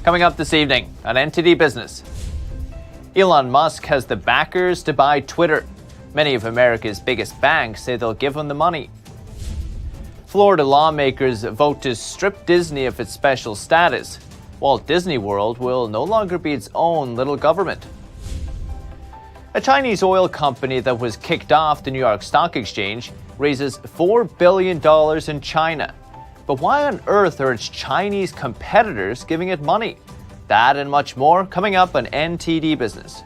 Coming up this evening on NTD Business. Elon Musk has the backers to buy Twitter. Many of America's biggest banks say they'll give him the money. Florida lawmakers vote to strip Disney of its special status. Walt Disney World will no longer be its own little government. A Chinese oil company that was kicked off the New York Stock Exchange raises $4 billion in China. But why on earth are its Chinese competitors giving it money? That and much more coming up on NTD Business.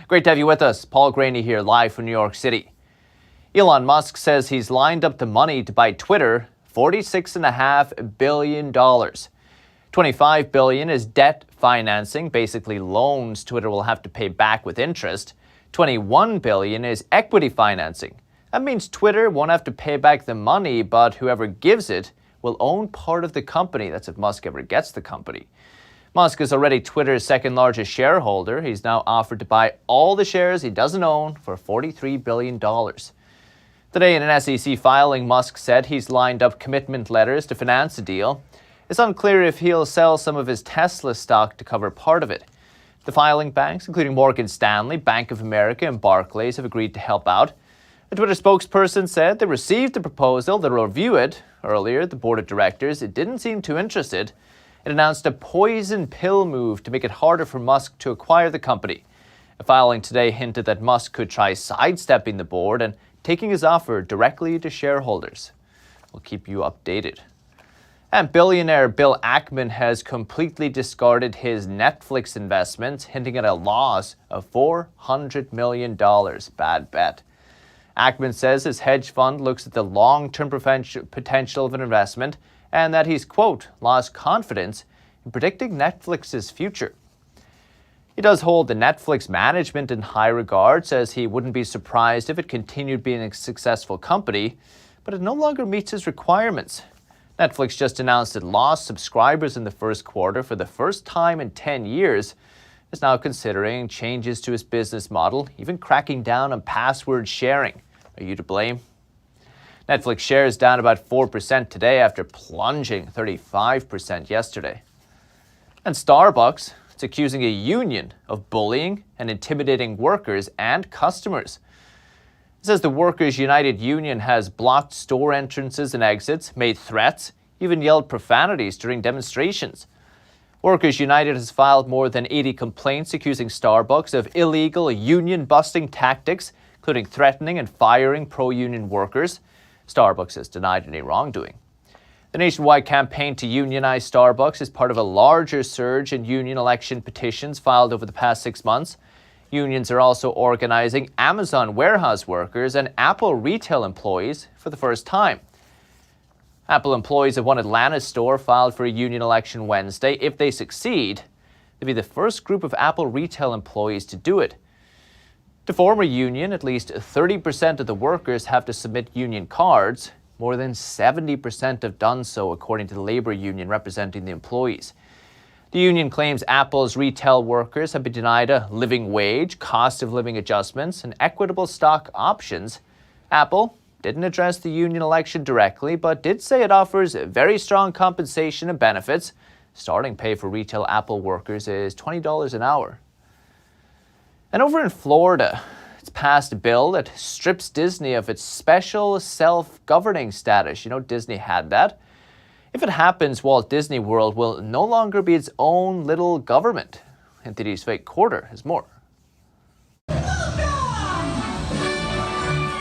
Great to have you with us. Paul Graney here, live from New York City. Elon Musk says he's lined up the money to buy Twitter, $46.5 billion. $25 billion is debt financing, basically loans Twitter will have to pay back with interest. $21 billion is equity financing. That means Twitter won't have to pay back the money, but whoever gives it will own part of the company. That's if Musk ever gets the company. Musk is already Twitter's second largest shareholder. He's now offered to buy all the shares he doesn't own for $43 billion. Today, in an SEC filing, Musk said he's lined up commitment letters to finance the deal. It's unclear if he'll sell some of his Tesla stock to cover part of it. The filing banks, including Morgan Stanley, Bank of America, and Barclays, have agreed to help out. A Twitter spokesperson said they received the proposal, they'll review it. Earlier, the board of directors didn't seem too interested. It announced a poison pill move to make it harder for Musk to acquire the company. A filing today hinted that Musk could try sidestepping the board and taking his offer directly to shareholders. We'll keep you updated. And billionaire Bill Ackman has completely discarded his Netflix investment, hinting at a loss of $400 million. Bad bet. Ackman says his hedge fund looks at the long-term potential of an investment and that he's, quote, lost confidence in predicting Netflix's future. He does hold the Netflix management in high regard, says he wouldn't be surprised if it continued being a successful company, but it no longer meets his requirements. Netflix just announced it lost subscribers in the first quarter for the first time in 10 years. It's now considering changes to its business model, even cracking down on password sharing. Are you to blame? Netflix shares down about 4% today after plunging 35% yesterday. And Starbucks is accusing a union of bullying and intimidating workers and customers. It says the Workers United Union has blocked store entrances and exits, made threats, even yelled profanities during demonstrations. Workers United has filed more than 80 complaints accusing Starbucks of illegal union-busting tactics, including threatening and firing pro-union workers. Starbucks has denied any wrongdoing. The nationwide campaign to unionize Starbucks is part of a larger surge in union election petitions filed over the past 6 months. Unions are also organizing Amazon warehouse workers and Apple retail employees for the first time. Apple employees at one Atlanta store filed for a union election Wednesday. If they succeed, they'll be the first group of Apple retail employees to do it. To form a union, at least 30% of the workers have to submit union cards. More than 70% have done so, according to the labor union representing the employees. The union claims Apple's retail workers have been denied a living wage, cost of living adjustments, and equitable stock options. Apple didn't address the union election directly, but did say it offers very strong compensation and benefits. Starting pay for retail Apple workers is $20 an hour. And over in Florida, it's passed a bill that strips Disney of its special self-governing status. You know, Disney had that. If it happens, Walt Disney World will no longer be its own little government. NTD's Fake Quarter has more.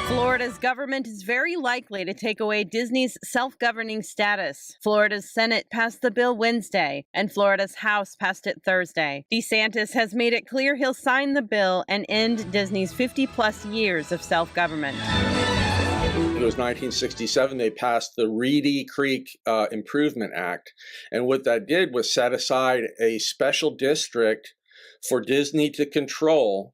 Florida's government is very likely to take away Disney's self-governing status. Florida's Senate passed the bill Wednesday, and Florida's House passed it Thursday. DeSantis has made it clear he'll sign the bill and end Disney's 50-plus years of self-government. It was 1967, they passed the Reedy Creek Improvement Act. And what that did was set aside a special district for Disney to control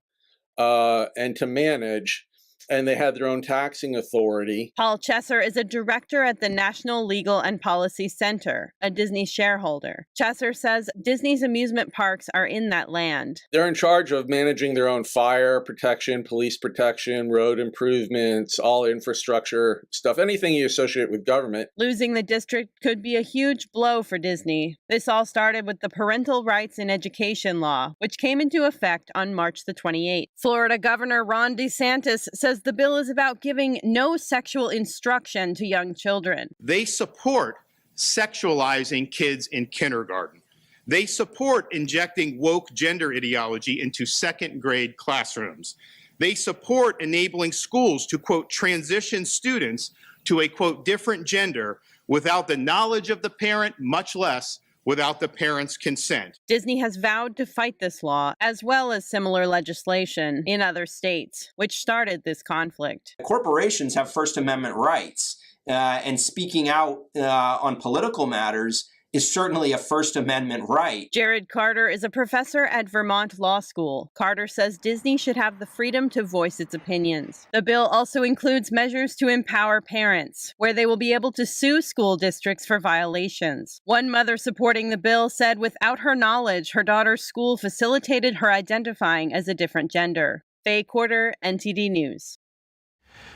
and to manage. and they had their own taxing authority. Paul Chesser is a director at the National Legal and Policy Center, a Disney shareholder. Chesser says Disney's amusement parks are in that land. They're in charge of managing their own fire protection, police protection, road improvements, all infrastructure stuff, anything you associate with government. Losing the district could be a huge blow for Disney. This all started with the Parental Rights in Education law, which came into effect on March the 28th. Florida Governor Ron DeSantis says the bill is about giving no sexual instruction to young children. They support sexualizing kids in kindergarten. They support injecting woke gender ideology into second grade classrooms. They support enabling schools to, quote, transition students to a, quote, different gender without the knowledge of the parent, much less without the parent's consent. Disney has vowed to fight this law, as well as similar legislation in other states, which started this conflict. Corporations have First Amendment rights, and speaking out on political matters is certainly a First Amendment right. Jared Carter is a professor at Vermont Law School. Carter says Disney should have the freedom to voice its opinions. The bill also includes measures to empower parents, where they will be able to sue school districts for violations. One mother supporting the bill said without her knowledge, her daughter's school facilitated her identifying as a different gender. Faye Quarter, NTD News.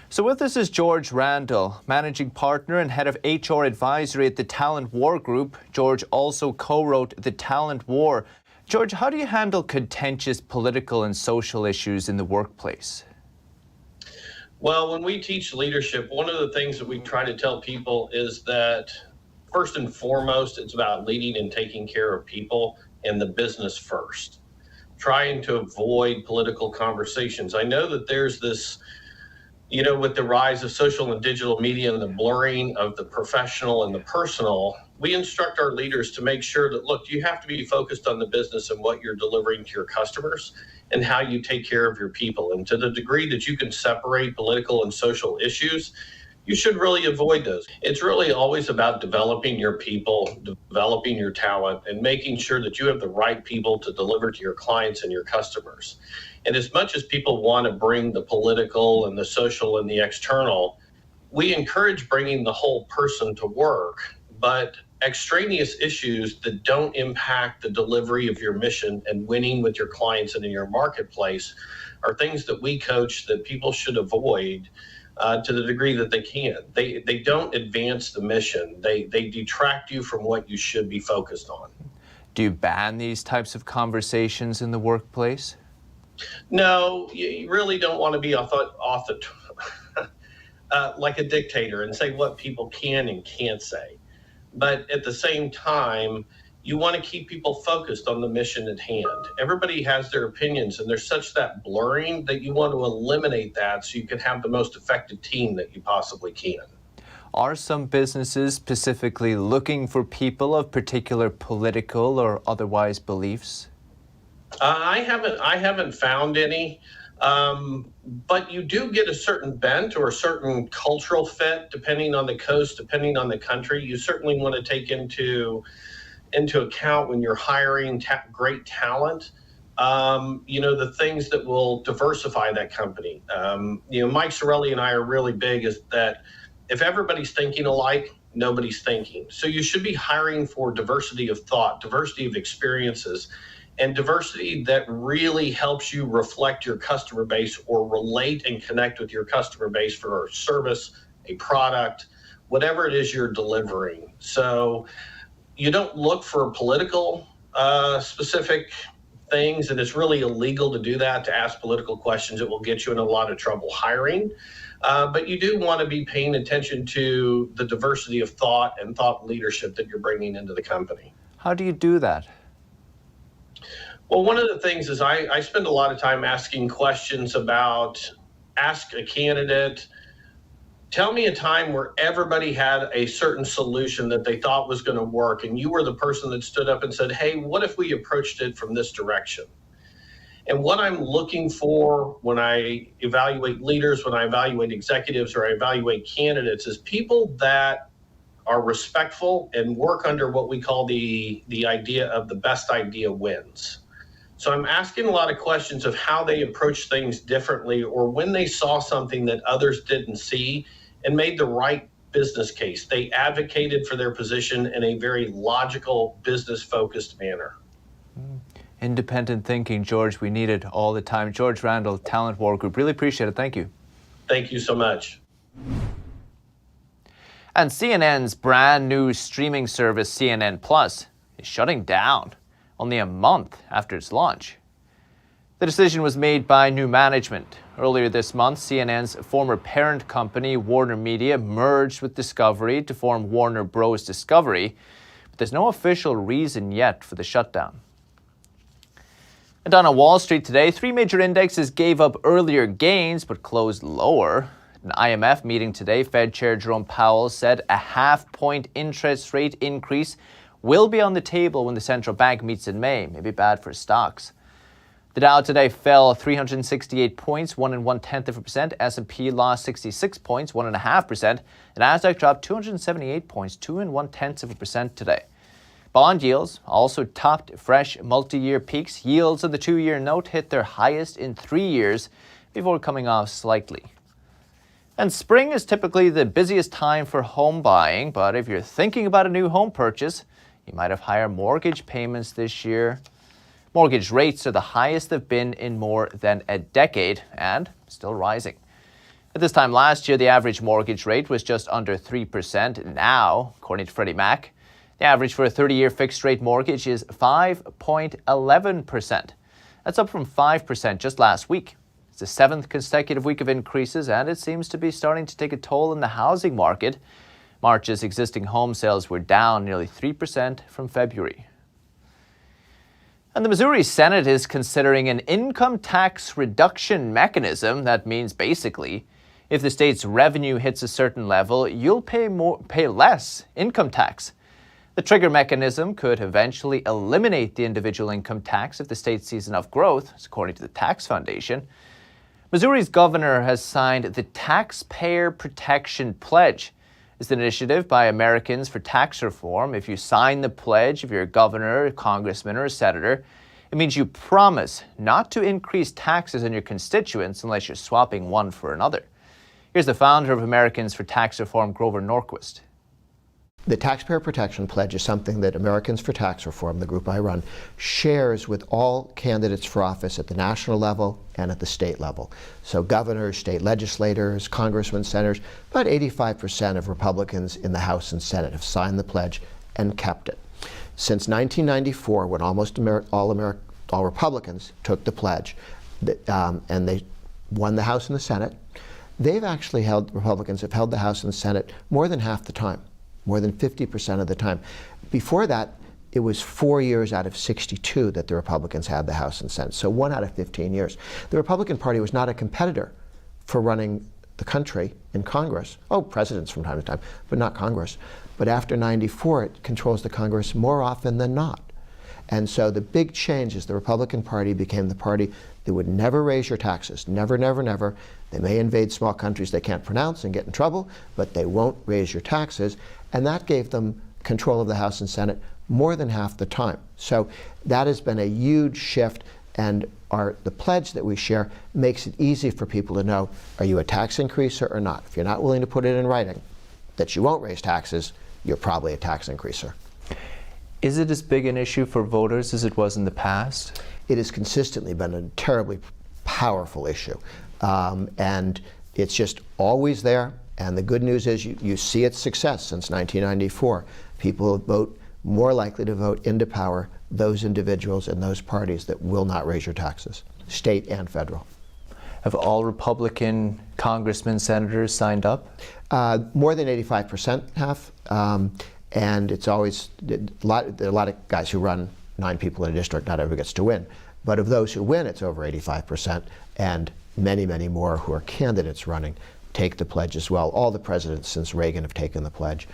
So with us is George Randall, managing partner and head of HR advisory at the Talent War Group. George also co-wrote The Talent War. George, how do you handle contentious political and social issues in the workplace? Well, when we teach leadership, one of the things that we try to tell people is that first and foremost, it's about leading and taking care of people and the business first, trying to avoid political conversations. I know that there's this, with the rise of social and digital media and the blurring of the professional and the personal, we instruct our leaders to make sure that, look, you have to be focused on the business and what you're delivering to your customers and how you take care of your people. And to the degree that you can separate political and social issues, you should really avoid those. It's really always about developing your people, developing your talent, and making sure that you have the right people to deliver to your clients and your customers. And as much as people want to bring the political and the social and the external, we encourage bringing the whole person to work, but extraneous issues that don't impact the delivery of your mission and winning with your clients and in your marketplace are things that we coach that people should avoid to the degree that they can. They don't advance the mission. They detract you from what you should be focused on. Do you ban these types of conversations in the workplace? No, you really don't want to be like a dictator and say what people can and can't say. But at the same time, you want to keep people focused on the mission at hand. Everybody has their opinions, and there's such that blurring that you want to eliminate that so you can have the most effective team that you possibly can. Are some businesses specifically looking for people of particular political or otherwise beliefs? I haven't found any, but you do get a certain bent or a certain cultural fit depending on the coast, depending on the country. You certainly want to take into account when you're hiring great talent, the things that will diversify that company. Mike Sorelli and I are really big is that if everybody's thinking alike, nobody's thinking. So you should be hiring for diversity of thought, diversity of experiences, and diversity that really helps you reflect your customer base or relate and connect with your customer base for a service, a product, whatever it is you're delivering. So you don't look for political specific things, and it's really illegal to do that, to ask political questions. It will get you in a lot of trouble hiring. But you do want to be paying attention to the diversity of thought and thought leadership that you're bringing into the company. How do you do that? Well, one of the things is I spend a lot of time asking questions about, ask a candidate, tell me a time where everybody had a certain solution that they thought was going to work, and you were the person that stood up and said, hey, what if we approached it from this direction? And what I'm looking for when I evaluate leaders, when I evaluate executives, or I evaluate candidates is people that are respectful and work under what we call the idea of the best idea wins. So I'm asking a lot of questions of how they approach things differently, or when they saw something that others didn't see and made the right business case. They advocated for their position in a very logical, business-focused manner. Independent thinking, George. We need it all the time. George Randall, Talent War Group. Really appreciate it. Thank you. Thank you so much. And CNN's brand new streaming service, CNN Plus, is shutting down only a month after its launch. The decision was made by new management. Earlier this month, CNN's former parent company, Warner Media, merged with Discovery to form Warner Bros. Discovery, but there's no official reason yet for the shutdown. And on Wall Street today, three major indexes gave up earlier gains but closed lower. An IMF meeting today, Fed Chair Jerome Powell said a half-point interest rate increase will be on the table when the central bank meets in May. Maybe bad for stocks. The Dow today fell 368 points, 1 1/10%. S&P lost 66 points, 1.5%. The Nasdaq dropped 278 points, 2 1/10% today. Bond yields also topped fresh multi-year peaks. Yields of the 2-year note hit their highest in 3 years before coming off slightly. And spring is typically the busiest time for home buying, but if you're thinking about a new home purchase, you might have higher mortgage payments this year. Mortgage rates are the highest they've been in more than a decade and still rising. At this time last year, the average mortgage rate was just under 3%. Now, according to Freddie Mac, the average for a 30-year fixed-rate mortgage is 5.11%. That's up from 5% just last week. It's the 7th consecutive week of increases, and it seems to be starting to take a toll in the housing market. March's existing home sales were down nearly 3% from February. And the Missouri Senate is considering an income tax reduction mechanism. That means basically, if the state's revenue hits a certain level, you'll pay less income tax. The trigger mechanism could eventually eliminate the individual income tax if the state sees enough growth, according to the Tax Foundation. Missouri's governor has signed the Taxpayer Protection Pledge. It's an initiative by Americans for Tax Reform. If you sign the pledge, if you're a governor, a congressman, or a senator, it means you promise not to increase taxes on your constituents unless you're swapping one for another. Here's the founder of Americans for Tax Reform, Grover Norquist. The Taxpayer Protection Pledge is something that Americans for Tax Reform, the group I run, shares with all candidates for office at the national level and at the state level. So governors, state legislators, congressmen, senators, about 85% of Republicans in the House and Senate have signed the pledge and kept it. Since 1994, when almost all Republicans took the pledge, and they won the House and the Senate, Republicans have held the House and the Senate more than half the time. More than 50% of the time. Before that, it was 4 years out of 62 that the Republicans had the House and Senate, so 1 out of 15 years. The Republican Party was not a competitor for running the country in Congress. Oh, presidents from time to time, but not Congress. But after 94, it controls the Congress more often than not. And so the big change is the Republican Party became the party that would never raise your taxes. Never, never, never. They may invade small countries they can't pronounce and get in trouble, but they won't raise your taxes. And that gave them control of the House and Senate more than half the time. So that has been a huge shift, and the pledge that we share makes it easy for people to know, are you a tax increaser or not? If you're not willing to put it in writing that you won't raise taxes, you're probably a tax increaser. Is it as big an issue for voters as it was in the past? It has consistently been a terribly powerful issue. And it's just always there. And the good news is you see its success since 1994. People vote more likely to vote into power those individuals and those parties that will not raise your taxes, state and federal. Have all Republican congressmen, senators signed up? More than 85% have. And it's always, there are a lot of guys who run 9 people in a district, not everyone gets to win. But of those who win, it's over 85%, and many, many more who are candidates running take the pledge as well. All the presidents since Reagan have taken the pledge.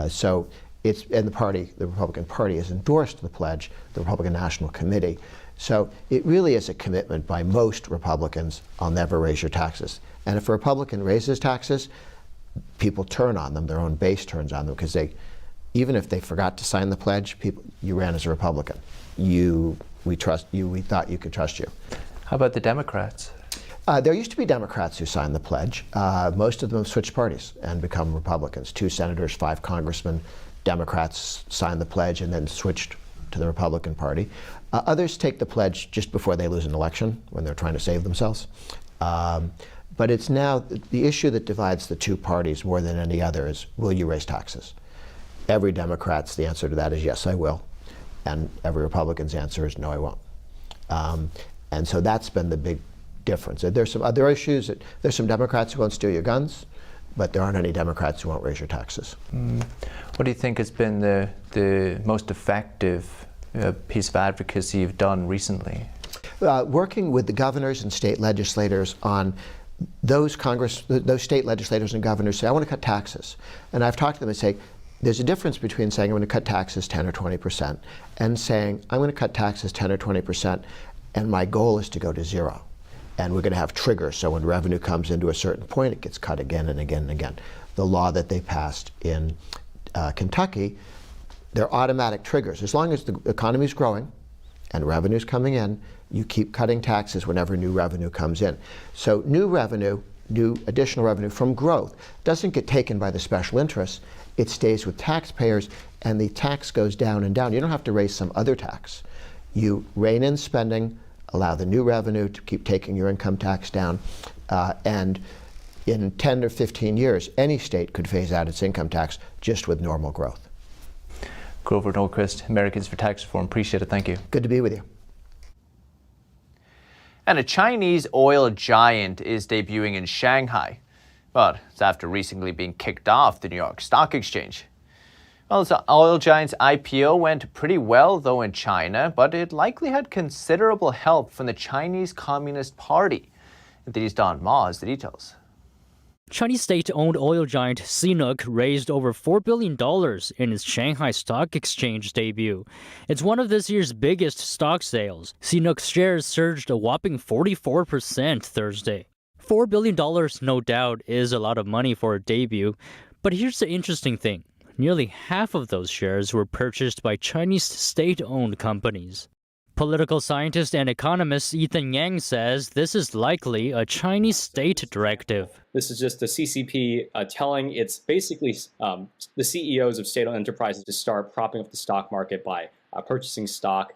So it's, and the Republican Party has endorsed the pledge, the Republican National Committee. So it really is a commitment by most Republicans, I'll never raise your taxes. And if a Republican raises taxes, people turn on them, their own base turns on them, because even if they forgot to sign the pledge, you ran as a Republican. You we trust you, we thought you could trust you. How about the Democrats? There used to be Democrats who signed the pledge. Most of them switched parties and become Republicans. 2 senators, 5 congressmen, Democrats signed the pledge and then switched to the Republican Party. Others take the pledge just before they lose an election, when they're trying to save themselves. But it's now the issue that divides the 2 parties more than any other is, will you raise taxes? Every Democrat's the answer to that is yes, I will. And every Republican's answer is no, I won't. And so that's been the big difference. There's some other issues. There's some Democrats who won't steal your guns, but there aren't any Democrats who won't raise your taxes. What do you think has been the most effective piece of advocacy you've done recently? Working with the governors and state legislators on those state legislators and governors say, I want to cut taxes. And I've talked to them and say, there's a difference between saying I'm going to cut taxes 10 or 20% and saying I'm going to cut taxes 10 or 20% and my goal is to go to 0. And we're going to have triggers, so when revenue comes into a certain point, it gets cut again and again and again. The law that they passed in Kentucky, they're automatic triggers. As long as the economy is growing and revenue's coming in, you keep cutting taxes whenever new revenue comes in. So new revenue, new additional revenue from growth doesn't get taken by the special interests. It stays with taxpayers, and the tax goes down and down. You don't have to raise some other tax. You rein in spending, allow the new revenue to keep taking your income tax down, and in 10 or 15 years, any state could phase out its income tax just with normal growth. Grover Norquist, Americans for Tax Reform. Appreciate it. Thank you. Good to be with you. And a Chinese oil giant is debuting in Shanghai, but it's after recently being kicked off the New York Stock Exchange. Well, the oil giant's IPO went pretty well, though, in China, but it likely had considerable help from the Chinese Communist Party. NTD's Don Ma has the details. Chinese state-owned oil giant CNOOC raised over $4 billion in its Shanghai Stock Exchange debut. It's one of this year's biggest stock sales. CNOOC's shares surged a whopping 44% Thursday. $4 billion, no doubt, is a lot of money for a debut. But here's the interesting thing. Nearly half of those shares were purchased by Chinese state-owned companies. Political scientist and economist Ethan Yang says this is likely a Chinese state directive. This is just the CCP telling its basically the CEOs of state-owned enterprises to start propping up the stock market by purchasing stock.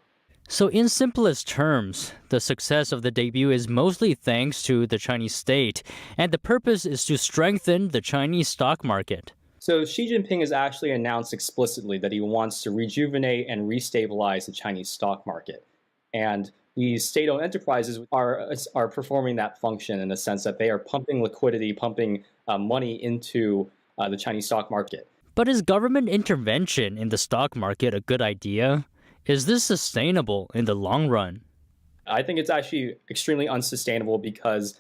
So in simplest terms, the success of the debut is mostly thanks to the Chinese state, and the purpose is to strengthen the Chinese stock market. So Xi Jinping has actually announced explicitly that he wants to rejuvenate and restabilize the Chinese stock market. And these state-owned enterprises are performing that function in the sense that they are pumping liquidity, pumping money into the Chinese stock market. But is government intervention in the stock market a good idea? Is this sustainable in the long run? I think it's actually extremely unsustainable because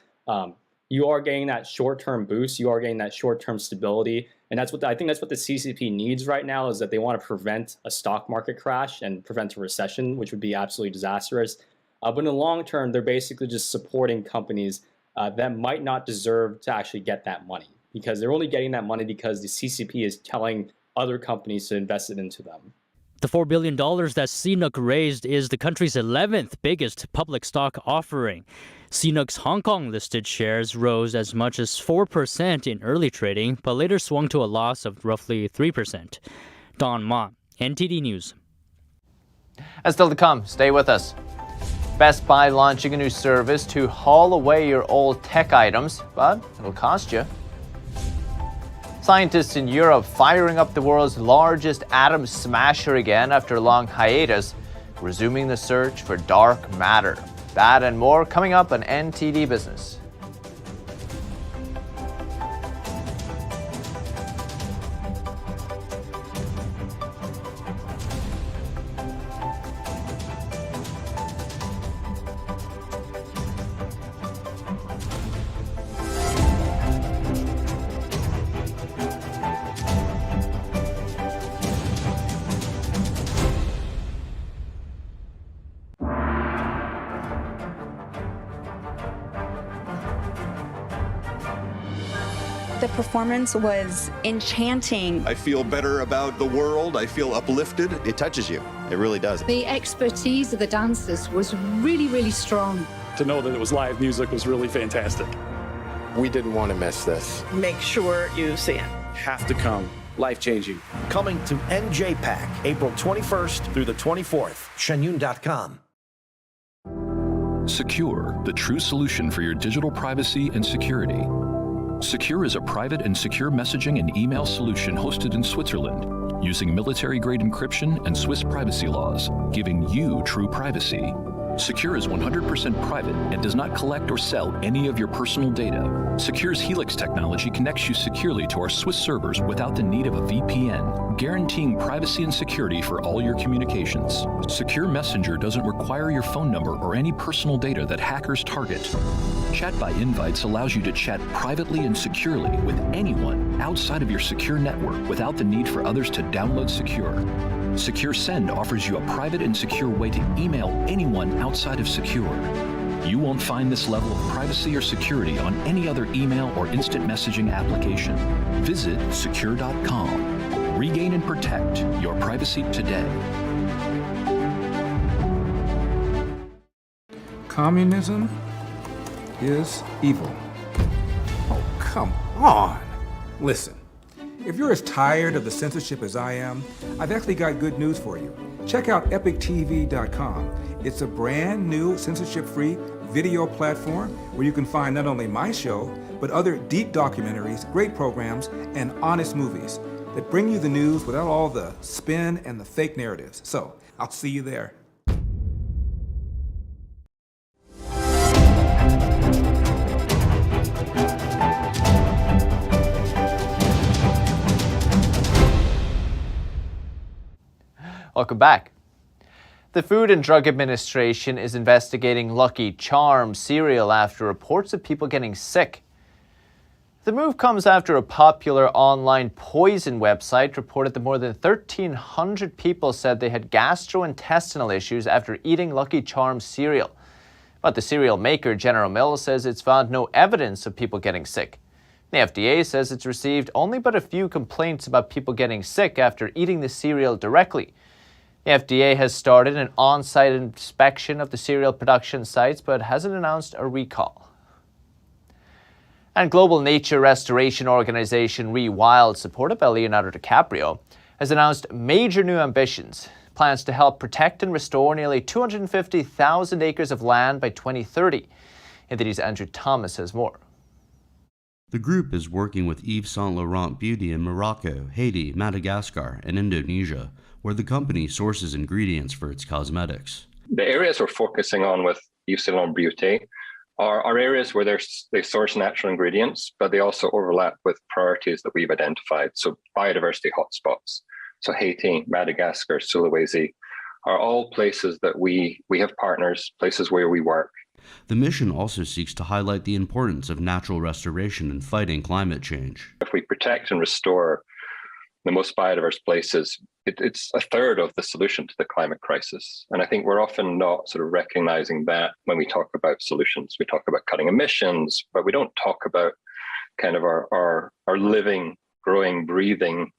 you are getting that short-term boost, you are getting that short-term stability, and I think that's what the CCP needs right now, is that they want to prevent a stock market crash and prevent a recession, which would be absolutely disastrous. But in the long term, they're basically just supporting companies that might not deserve to actually get that money, because they're only getting that money because the CCP is telling other companies to invest it into them. The $4 billion that CNOOC raised is the country's 11th biggest public stock offering. CNOOC's Hong Kong-listed shares rose as much as 4% in early trading, but later swung to a loss of roughly 3%. Don Ma, NTD News. And still to come, stay with us. Best Buy launching a new service to haul away your old tech items, but it'll cost you. Scientists in Europe firing up the world's largest atom smasher again after a long hiatus, resuming the search for dark matter. That and more coming up on NTD Business. The performance was enchanting. I feel better about the world. I feel uplifted. It touches you. It really does. The expertise of the dancers was really, really strong. To know that it was live music was really fantastic. We didn't want to miss this. Make sure you see it. Have to come. Life-changing. Coming to NJPAC, April 21st through the 24th. ShenYun.com. Secure, the true solution for your digital privacy and security. Secure is a private and secure messaging and email solution hosted in Switzerland, using military-grade encryption and Swiss privacy laws, giving you true privacy. Secure is 100% private and does not collect or sell any of your personal data. Secure's Helix technology connects you securely to our Swiss servers without the need of a VPN, guaranteeing privacy and security for all your communications. Secure Messenger doesn't require your phone number or any personal data that hackers target. Chat by Invites allows you to chat privately and securely with anyone outside of your secure network without the need for others to download Secure. Secure Send offers you a private and secure way to email anyone outside of Secure. You won't find this level of privacy or security on any other email or instant messaging application. Visit secure.com. Regain and protect your privacy today. Communism is evil. Oh, come on. Listen. If you're as tired of the censorship as I am, I've actually got good news for you. Check out epictv.com. It's a brand new censorship-free video platform where you can find not only my show, but other deep documentaries, great programs, and honest movies that bring you the news without all the spin and the fake narratives. So, I'll see you there. Welcome back. The Food and Drug Administration is investigating Lucky Charms cereal after reports of people getting sick. The move comes after a popular online poison website reported that more than 1,300 people said they had gastrointestinal issues after eating Lucky Charms cereal. But the cereal maker, General Mills, says it's found no evidence of people getting sick. The FDA says it's received only but a few complaints about people getting sick after eating the cereal directly. The FDA has started an on-site inspection of the cereal production sites, but hasn't announced a recall. And global nature restoration organization Rewild, supported by Leonardo DiCaprio, has announced major new ambitions, plans to help protect and restore nearly 250,000 acres of land by 2030. NTD's Andrew Thomas has more. The group is working with Yves Saint Laurent Beauty in Morocco, Haiti, Madagascar, and Indonesia, where the company sources ingredients for its cosmetics. The areas we're focusing on with Yves Saint Laurent Beauty are areas where they source natural ingredients, but they also overlap with priorities that we've identified. So biodiversity hotspots. So Haiti, Madagascar, Sulawesi are all places that we have partners, places where we work. The mission also seeks to highlight the importance of natural restoration in fighting climate change. If we protect and restore the most biodiverse places, it's a third of the solution to the climate crisis. And I think we're often not sort of recognizing that when we talk about solutions. We talk about cutting emissions, but we don't talk about kind of our living, growing, breathing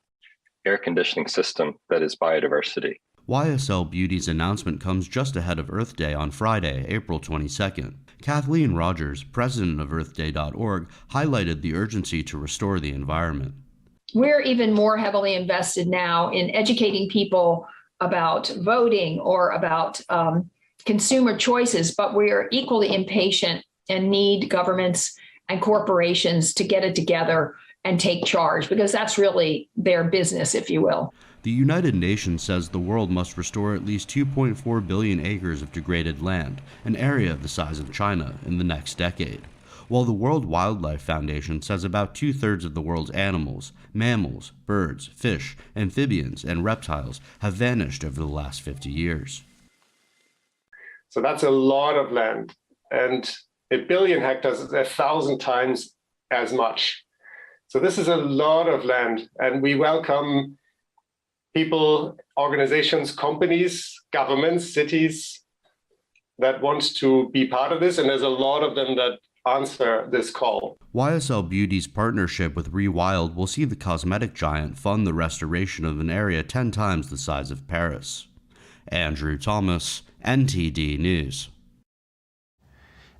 air conditioning system that is biodiversity. YSL Beauty's announcement comes just ahead of Earth Day on Friday, April 22nd. Kathleen Rogers, president of EarthDay.org, highlighted the urgency to restore the environment. We're even more heavily invested now in educating people about voting or about consumer choices, but we are equally impatient and need governments and corporations to get it together and take charge, because that's really their business, if you will. The United Nations says the world must restore at least 2.4 billion acres of degraded land, an area the size of China, in the next decade. While the World Wildlife Foundation says about 2/3 of the world's animals, mammals, birds, fish, amphibians, and reptiles have vanished over the last 50 years. So that's a lot of land, and 1 billion hectares is 1,000 times as much. So this is a lot of land, and we welcome people, organizations, companies, governments, cities that want to be part of this, and there's a lot of them that answer this call. YSL Beauty's partnership with Rewild will see the cosmetic giant fund the restoration of an area 10 times the size of Paris. Andrew Thomas, NTD News.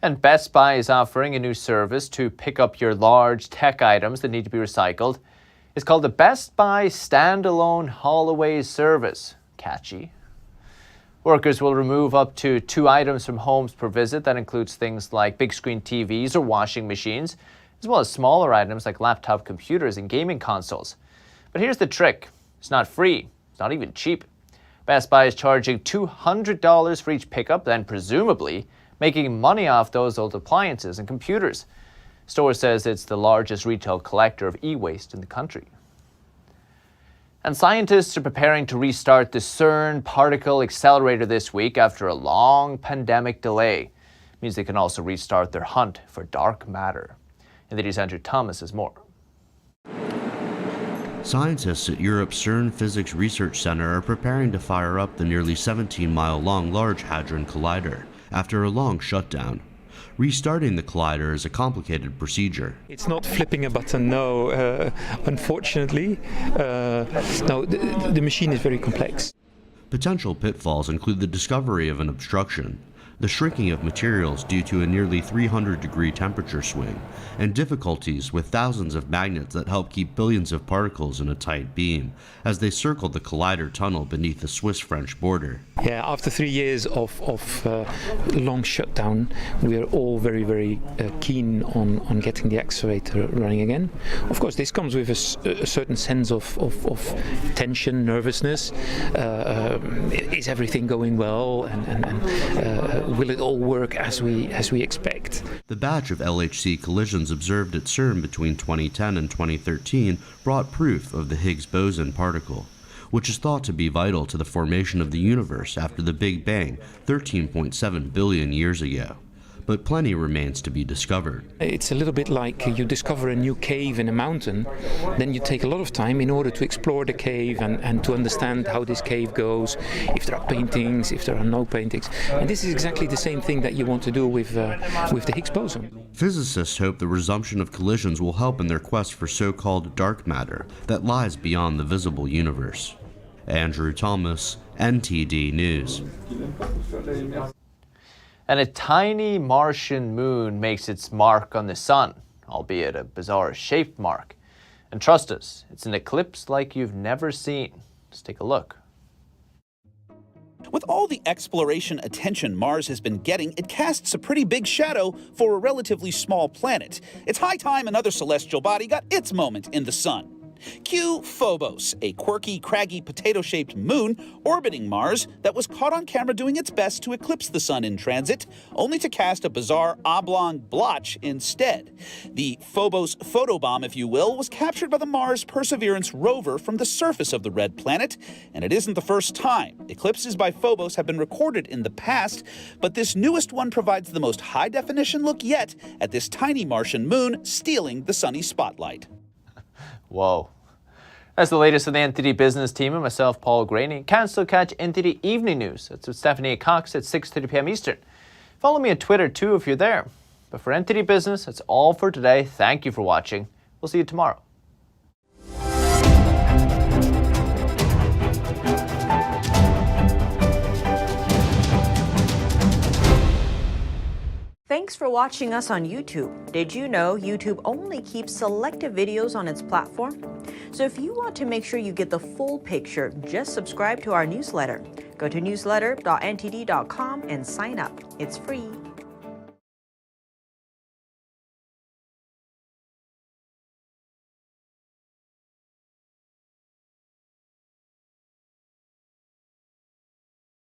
And Best Buy is offering a new service to pick up your large tech items that need to be recycled. It's called the Best Buy Standalone Haul-Away Service. Catchy. Workers will remove up to 2 items from homes per visit. That includes things like big screen TVs or washing machines, as well as smaller items like laptop computers and gaming consoles. But here's the trick. It's not free. It's not even cheap. Best Buy is charging $200 for each pickup, then presumably making money off those old appliances and computers. The store says it's the largest retail collector of e-waste in the country. And scientists are preparing to restart the Cern particle accelerator this week after a long pandemic delay. It means they can also restart their hunt for dark matter. NTD's Andrew Thomas has more. Scientists at Europe's Cern Physics Research Center are preparing to fire up the nearly 17-mile-long Large Hadron Collider after a long shutdown. Restarting the collider is a complicated procedure. It's not flipping a button, no, unfortunately. No, the machine is very complex. Potential pitfalls include the discovery of an obstruction, the shrinking of materials due to a nearly 300-degree temperature swing, and difficulties with thousands of magnets that help keep billions of particles in a tight beam as they circle the collider tunnel beneath the Swiss-French border. Yeah, after 3 years of long shutdown, we are all very, very keen on getting the accelerator running again. Of course, this comes with a certain sense of tension, nervousness. Is everything going well? And will it all work as we expect? The batch of LHC collisions observed at Cern between 2010 and 2013 brought proof of the Higgs boson particle, which is thought to be vital to the formation of the universe after the Big Bang 13.7 billion years ago. But plenty remains to be discovered. It's a little bit like you discover a new cave in a mountain, then you take a lot of time in order to explore the cave and to understand how this cave goes, if there are paintings, if there are no paintings. And this is exactly the same thing that you want to do with the Higgs boson. Physicists hope the resumption of collisions will help in their quest for so-called dark matter that lies beyond the visible universe. Andrew Thomas, NTD News. And a tiny Martian moon makes its mark on the sun, albeit a bizarre-shaped mark. And trust us, it's an eclipse like you've never seen. Let's take a look. With all the exploration attention Mars has been getting, it casts a pretty big shadow for a relatively small planet. It's high time another celestial body got its moment in the sun. Cue Phobos, a quirky, craggy, potato-shaped moon orbiting Mars that was caught on camera doing its best to eclipse the sun in transit, only to cast a bizarre oblong blotch instead. The Phobos photobomb, if you will, was captured by the Mars Perseverance rover from the surface of the red planet, and it isn't the first time. Eclipses by Phobos have been recorded in the past, but this newest one provides the most high-definition look yet at this tiny Martian moon stealing the sunny spotlight. Whoa. That's the latest of the NTD Business team and myself, Paul Graney. Can still catch NTD Evening News. It's with Stephanie Cox at 6:30 p.m. Eastern. Follow me on Twitter, too, if you're there. But for NTD Business, that's all for today. Thank you for watching. We'll see you tomorrow. Thanks for watching us on YouTube. Did you know YouTube only keeps selective videos on its platform? So if you want to make sure you get the full picture, just subscribe to our newsletter. Go to newsletter.ntd.com and sign up. It's free.